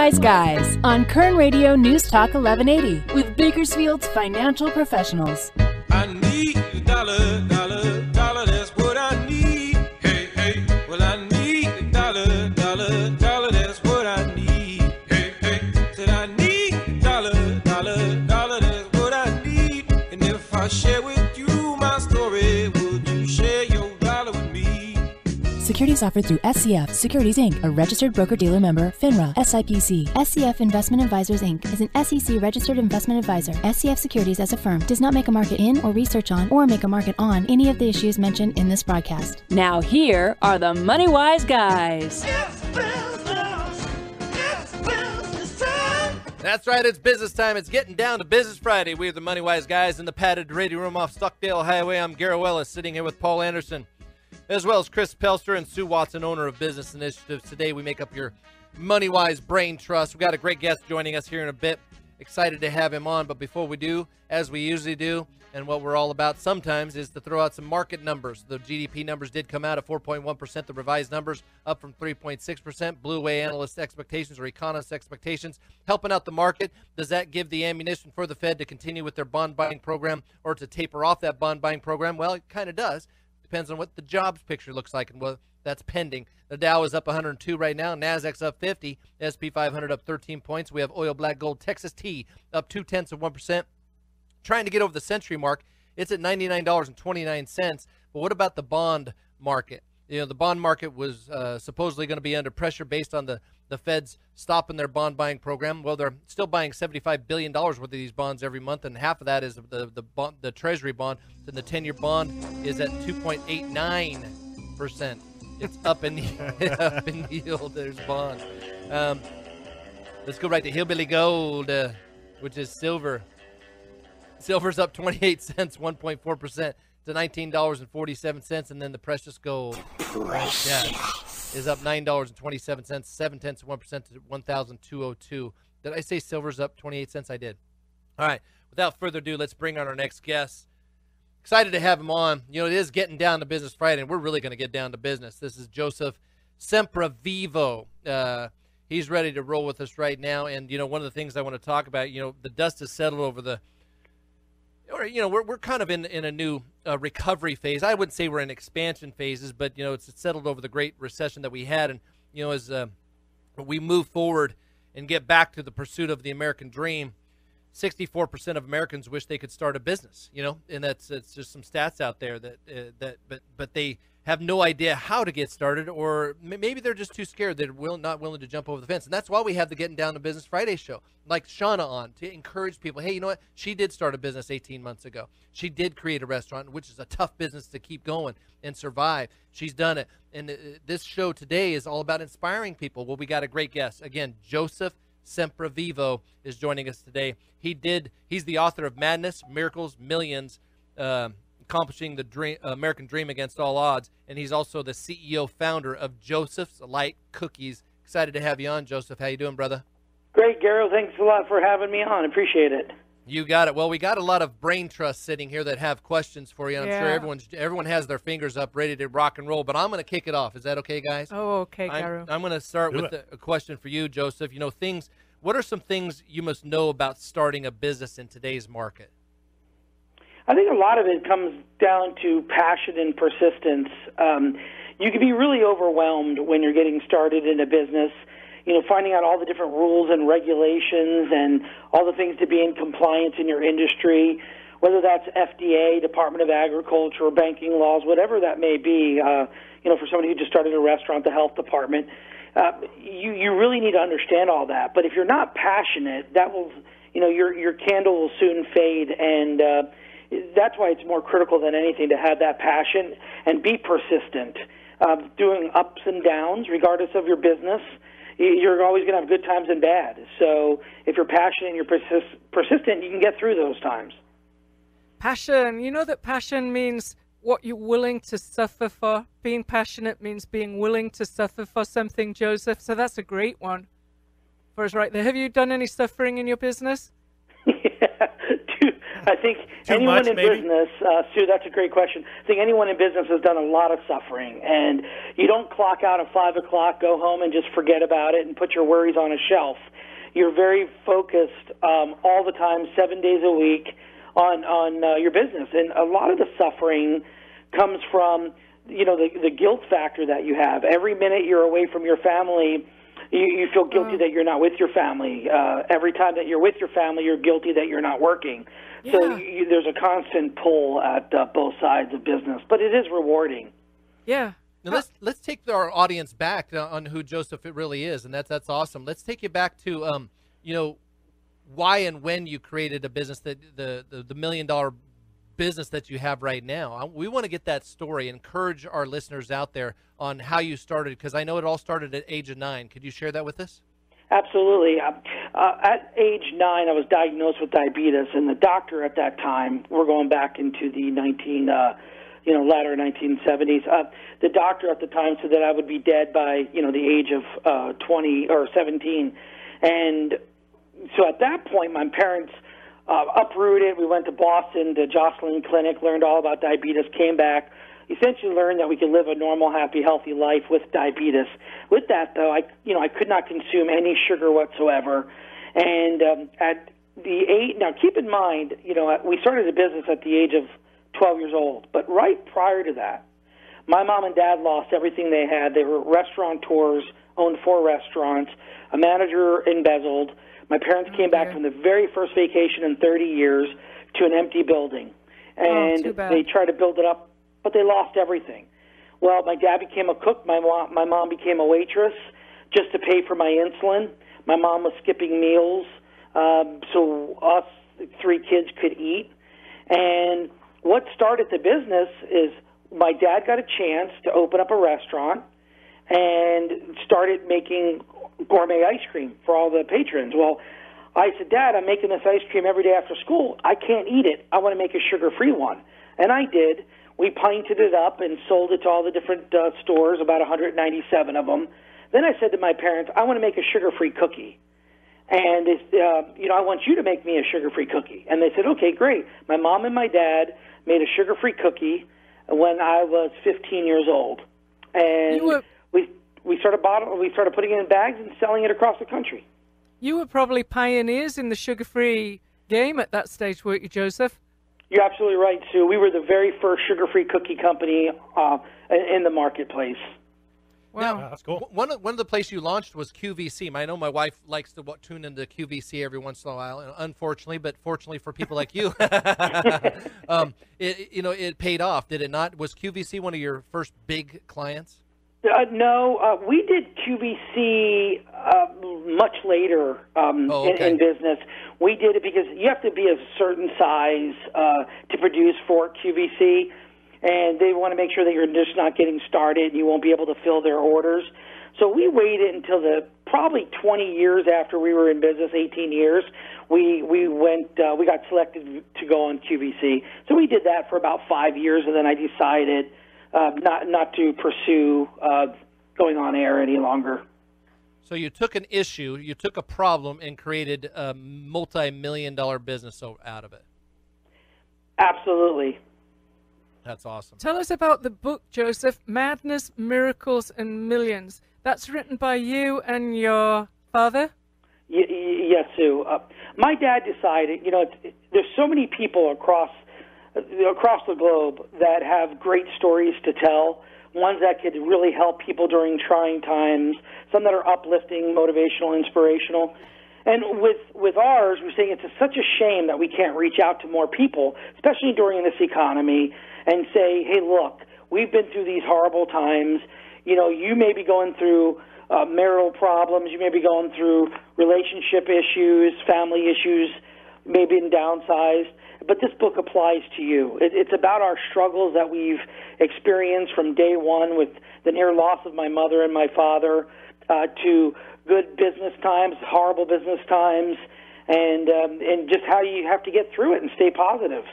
MoneyWise Guys on Kern Radio News Talk 1180 with Bakersfield's financial professionals. I need a dollar, dollar, dollar, that's what I need. Hey, hey, well I need a dollar, dollar, dollar, that's what I need. Hey, hey, said I need a dollar, dollar, dollar, that's what I need. And if I share with you my story, would you share your dollar with me? Securities offered through SCF Securities Inc., a registered broker-dealer member, FINRA, SIPC. SCF Investment Advisors Inc. is an SEC registered investment advisor. SCF Securities as a firm does not make a market in or research on or make a market on any of the issues mentioned in this broadcast. Now here are the MoneyWise Guys. That's right, it's business time. It's getting down to Business Friday. We are the MoneyWise Guys in the padded radio room off Stockdale Highway. I'm Garrett Wellis, sitting here with Paul Anderson, as well as Chris Pelster and Sue Watson, owner of Business Initiatives. Today we make up your MoneyWise Brain Trust. We've got a great guest joining us here in a bit. Excited to have him on, but before we do, as we usually do, and what we're all about sometimes, is to throw out some market numbers. The GDP numbers did come out at 4.1%, the revised numbers up from 3.6%. Blew away analyst expectations or economist expectations, helping out the market. Does that give the ammunition for the Fed to continue with their bond buying program or to taper off that bond buying program? Well, it kind of does. Depends on what the jobs picture looks like and what that's pending. The Dow is up 102 right now. NASDAQ's up 50. SP 500 up 13 points. We have oil, black gold, Texas tea up 0.2%. Trying to get over the century mark. It's at $99.29. But what about the bond market? You know, the bond market was supposedly going to be under pressure based on the Fed's stopping their bond buying program. Well, they're still buying $75 billion worth of these bonds every month, and half of that is the Treasury bond. And the 10-year bond is at 2.89%. It's up in yield. There's bonds. Let's go right to Hillbilly Gold, which is silver. Silver's up 28 cents, 1.4%. To $19.47, and then the precious gold is up $9.27, 0.7%, to 1,202. Did I say silver's up 28 cents? I did. All right. Without further ado, let's bring on our next guest. Excited to have him on. You know, it is getting down to Business Friday, and we're really going to get down to business. This is Joseph Semprevivo. He's ready to roll with us right now, and you know, one of the things I want to talk about, you know, the dust has settled over the. You know, we're kind of in a new recovery phase. I wouldn't say we're in expansion phases, but, you know, it's settled over the Great Recession that we had. And, you know, as we move forward and get back to the pursuit of the American dream, 64% of Americans wish they could start a business, you know, and it's just some stats out there but they have no idea how to get started, or maybe they're just too scared. They're not willing to jump over the fence. And that's why we have the Getting Down to Business Friday show, like Shauna on, to encourage people. Hey, you know what? She did start a business 18 months ago. She did create a restaurant, which is a tough business to keep going and survive. She's done it. And this show today is all about inspiring people. Well, we got a great guest. Again, Joseph Semprevivo is joining us today. He's the author of Madness, Miracles, Millions, Accomplishing the American Dream Against All Odds, and he's also the CEO founder of Joseph's Lite Cookies. Excited to have you on, Joseph. How you doing, brother? Great, Garrett. Thanks a lot for having me on. Appreciate it. You got it. Well, we got a lot of brain trust sitting here that have questions for you. I'm sure everyone has their fingers up, ready to rock and roll. But I'm going to kick it off. Is that okay, guys? Oh, okay, Garo. I'm going to start with a question for you, Joseph. You know, what are some things you must know about starting a business in today's market? I think a lot of it comes down to passion and persistence. You can be really overwhelmed when you're getting started in a business, you know, finding out all the different rules and regulations and all the things to be in compliance in your industry, whether that's FDA, Department of Agriculture, or banking laws, whatever that may be. You know, for somebody who just started a restaurant, the health department, you really need to understand all that. But if you're not passionate, that will, you know, your candle will soon fade, and that's why it's more critical than anything to have that passion and be persistent. Doing ups and downs, regardless of your business, you're always going to have good times and bad. So if you're passionate and you're persistent, you can get through those times. Passion. You know that passion means what you're willing to suffer for. Being passionate means being willing to suffer for something, Joseph. So that's a great one for us right there. Have you done any suffering in your business? I think Too anyone much, in maybe? business, Sue, that's a great question. I think anyone in business has done a lot of suffering, and you don't clock out at 5 o'clock, go home, and just forget about it and put your worries on a shelf. You're very focused all the time, 7 days a week, on your business, and a lot of the suffering comes from the guilt factor that you have. Every minute you're away from your family, you feel guilty that you're not with your family. Every time that you're with your family, you're guilty that you're not working. Yeah. So there's a constant pull at both sides of business, but it is rewarding. Yeah. Now let's take our audience back on who Joseph it really is, and that's awesome. Let's take you back to why and when you created a business, that the $1 million business that you have right now. We want to get that story, encourage our listeners out there on how you started, because I know it all started at age of 9. Could you share that with us? Absolutely. At age 9, I was diagnosed with diabetes, and the doctor at that time, we're going back into the latter 1970s. The doctor at the time said that I would be dead by the age of 20 or 17, and so at that point, my parents uprooted. We went to Boston, to Jocelyn Clinic, learned all about diabetes, came back, essentially learned that we could live a normal, happy, healthy life with diabetes. With that, though, I could not consume any sugar whatsoever. And at the age, now keep in mind, we started a business at the age of 12 years old. But right prior to that, my mom and dad lost everything they had. They were restaurateurs, owned 4 restaurants. A manager embezzled. My parents came back from the very first vacation in 30 years to an empty building. And they tried to build it up, but they lost everything. Well, my dad became a cook. My mom became a waitress just to pay for my insulin. My mom was skipping meals so us 3 kids could eat. And what started the business is my dad got a chance to open up a restaurant and started making gourmet ice cream for all the patrons. Well, I said, Dad, I'm making this ice cream every day after school. I can't eat it. I want to make a sugar-free one. And I did. We pinted it up and sold it to all the different stores, about 197 of them. Then I said to my parents, I want to make a sugar-free cookie. And, I want you to make me a sugar-free cookie. And they said, okay, great. My mom and my dad made a sugar-free cookie when I was 15 years old. And we started putting it in bags and selling it across the country. You were probably pioneers in the sugar-free game at that stage, weren't you, Joseph? You're absolutely right, Sue. We were the very first sugar-free cookie company in the marketplace. Wow. That's cool. One of the places you launched was QVC. I know my wife likes to tune into QVC every once in a while, unfortunately, but fortunately for people like you, it paid off, did it not? Was QVC one of your first big clients? No, we did QVC much later in business. We did it because you have to be a certain size to produce for QVC, and they want to make sure that you're just not getting started and you won't be able to fill their orders. So we waited until probably 20 years after we were in business, 18 years. We got selected to go on QVC. So we did that for about 5 years, and then I decided not to pursue going on air any longer. So you took an issue, you took a problem, and created a multi-million-dollar business out of it. Absolutely. That's awesome. Tell us about the book, Joseph, Madness, Miracles, and Millions. That's written by you and your father? Yes, Sue. My dad decided, there's so many people across the globe that have great stories to tell, ones that could really help people during trying times, some that are uplifting, motivational, inspirational. And with ours, we're saying it's such a shame that we can't reach out to more people, especially during this economy, and say, hey, look, we've been through these horrible times. You may be going through marital problems. You may be going through relationship issues, family issues, maybe downsized. But this book applies to you. It's about our struggles that we've experienced from day one with the near loss of my mother and my father to good business times, horrible business times, and just how you have to get through it and stay positive.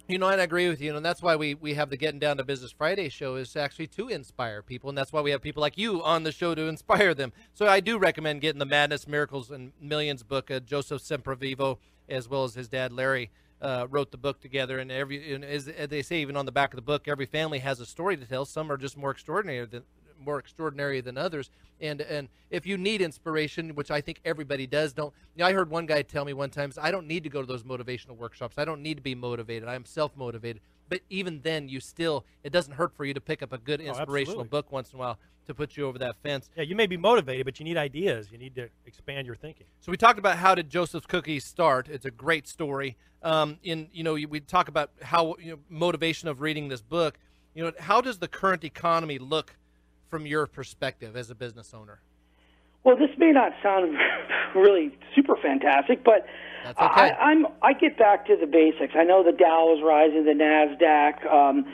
And I agree with you, and that's why we have the Getting Down to Business Friday show, is actually to inspire people, and that's why we have people like you on the show to inspire them. So I do recommend getting the Madness, Miracles, and Millions book, Joseph Semprevivo, as well as his dad, Larry. wrote the book together, and as they say, even on the back of the book, every family has a story to tell. Some are just more extraordinary than others. And if you need inspiration, which I think everybody does, I heard one guy tell me one time, I don't need to go to those motivational workshops. I don't need to be motivated. I'm self-motivated. But even then, it doesn't hurt for you to pick up a good inspirational book once in a while to put you over that fence. Yeah, you may be motivated, but you need ideas. You need to expand your thinking. So we talked about how did Joseph's Cookies start. It's a great story. We talk about how motivation of reading this book. How does the current economy look from your perspective as a business owner? Well, this may not sound really super fantastic, but that's okay. I get back to the basics. I know the Dow is rising, the NASDAQ.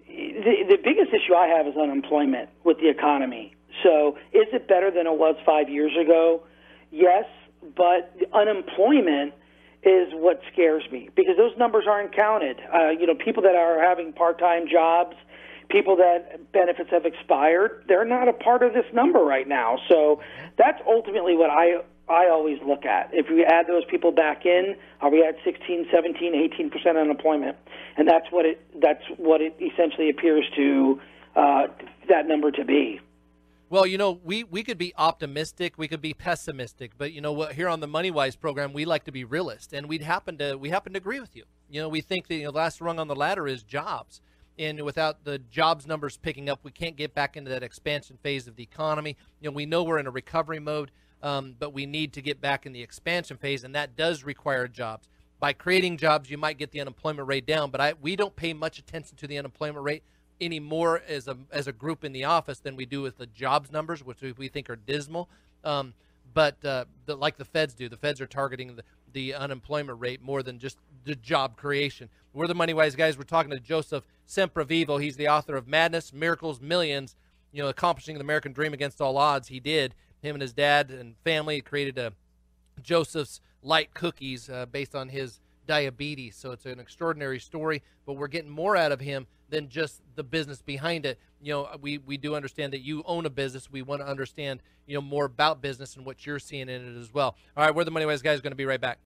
The biggest issue I have is unemployment with the economy. So is it better than it was 5 years ago? Yes, but the unemployment is what scares me because those numbers aren't counted. People that are having part-time jobs, people that benefits have expired, they're not a part of this number right now. So that's ultimately what I always look at. If we add those people back in, are we at 16, 17, 18% unemployment? And that's what it essentially appears to that number to be. Well, we could be optimistic, we could be pessimistic, but here on the MoneyWise program, we like to be realist, and we happen to agree with you. We think that the last rung on the ladder is jobs. And without the jobs numbers picking up, we can't get back into that expansion phase of the economy. We know we're in a recovery mode, but we need to get back in the expansion phase, and that does require jobs. By creating jobs, you might get the unemployment rate down, but we don't pay much attention to the unemployment rate anymore as a group in the office than we do with the jobs numbers, which we think are dismal. Like the Feds do. The Feds are targeting the unemployment rate more than just the job creation. We're the MoneyWise guys. We're talking to Joseph Semprevivo. He's the author of Madness, Miracles, Millions, accomplishing the American dream against all odds. He did. Him and his dad and family created Joseph's Lite cookies based on his diabetes. So it's an extraordinary story, but we're getting more out of him than just the business behind it. We do understand that you own a business. We want to understand, more about business and what you're seeing in it as well. All right, we're the MoneyWise guys. Going to be right back.